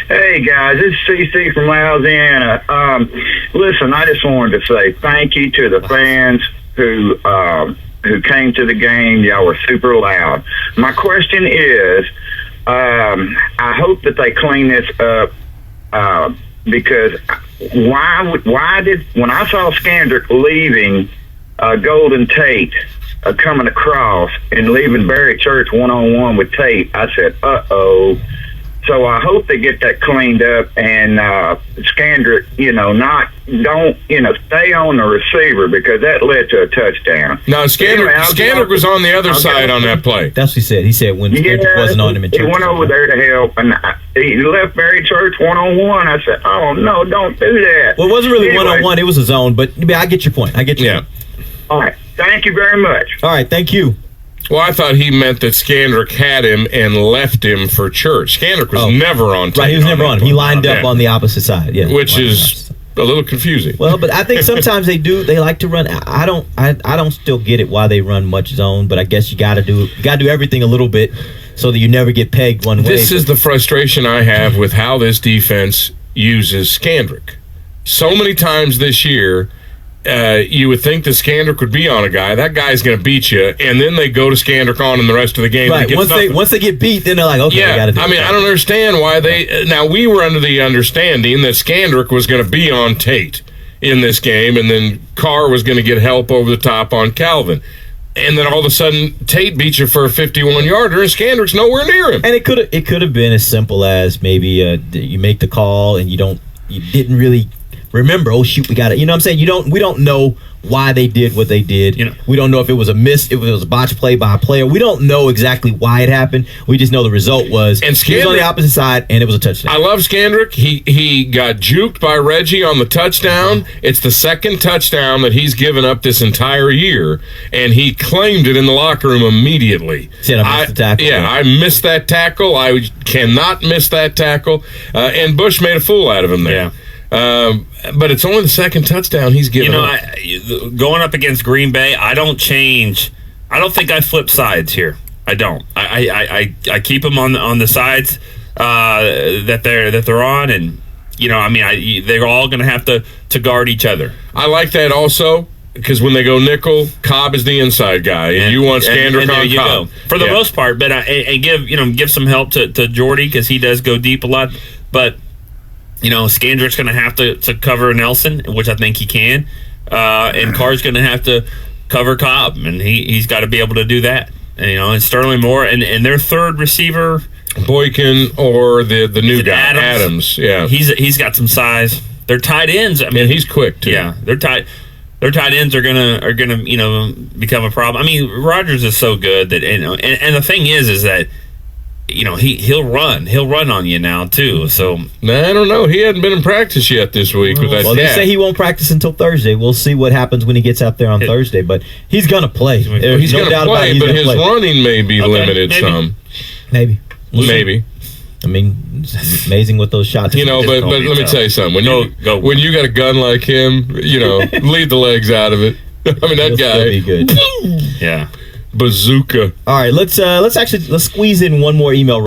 Hey guys, it's CC from Louisiana. Listen, I just wanted to say thank you to the fans who came to the game. Y'all were super loud. My question is, I hope that they clean this up because why did when I saw Scandrick leaving Golden Tate coming across and leaving Barry Church one-on-one with Tate, I said, uh-oh. So I hope they get that cleaned up and Scandrick, don't stay on the receiver because that led to a touchdown. No, Scandrick was on the other side on that play. That's what he said. He said when Scandrick wasn't on him in church. He went over there to help, and he left Barry Church one-on-one. I said, oh, no, don't do that. Well, it wasn't really one-on-one. It was a zone, but I get your point. All right. Thank you very much. All right. Thank you. Well, I thought he meant that Scandrick had him and left him for Church. Scandrick was never on. Right, he was never on him. He lined up on the opposite side. Yeah, which is a little confusing. Well, but I think sometimes they do. They like to run. I don't still get it why they run much zone, but I guess you got to do everything a little bit so that you never get pegged one way. This is the frustration I have with how this defense uses Scandrick. So many times this year. You would think that Scandrick would be on a guy. That guy's going to beat you, and then they go to Scandrick on in the rest of the game. Right. Once they get beat, then they're like, okay, yeah. I got to do it. I don't understand why they. Now we were under the understanding that Scandrick was going to be on Tate in this game, and then Carr was going to get help over the top on Calvin. And then all of a sudden, Tate beats you for a 51-yarder, and Scandrick's nowhere near him. And it could have been as simple as maybe you make the call and you didn't really remember, oh shoot, we got it. You know what I'm saying? We don't know why they did what they did. We don't know if it was a miss, if it was a botch play by a player. We don't know exactly why it happened. We just know the result was he was on the opposite side and it was a touchdown. I love Scandrick. He got juked by Reggie on the touchdown. It's the second touchdown that he's given up this entire year, and he claimed it in the locker room immediately. Said I missed the tackle. Yeah, I missed that tackle. I cannot miss that tackle. And Bush made a fool out of him there. Yeah. But it's only the second touchdown he's given up. Going up against Green Bay, I don't change. I don't think I flip sides here. I don't. I keep them on the sides that they're on, and they're all going to have to guard each other. I like that also because when they go nickel, Cobb is the inside guy, and you want Scandrick on Cobb for the most part. But and give some help to Jordy because he does go deep a lot, but. Scandrick's going to have to cover Nelson, which I think he can, and Carr's going to have to cover Cobb, and he's got to be able to do that. And Sterling Moore and their third receiver, Boykin or the new guy Adams. Yeah, he's got some size. Their tight ends. I mean, he's quick too. Yeah, their tight ends are gonna become a problem. I mean, Rodgers is so good that and the thing is that. He'll run on you now too. So I don't know. He hadn't been in practice yet this week with that. Well, they say he won't practice until Thursday. We'll see what happens when he gets out there on Thursday. But he's going to play. He's going to play, but his running may be limited some. Maybe. I mean, it's amazing what those shots. But let me tell you something. When you got a gun like him, leave the legs out of it. I mean, that guy. Be good. Yeah. Bazooka. All right, let's squeeze in one more email.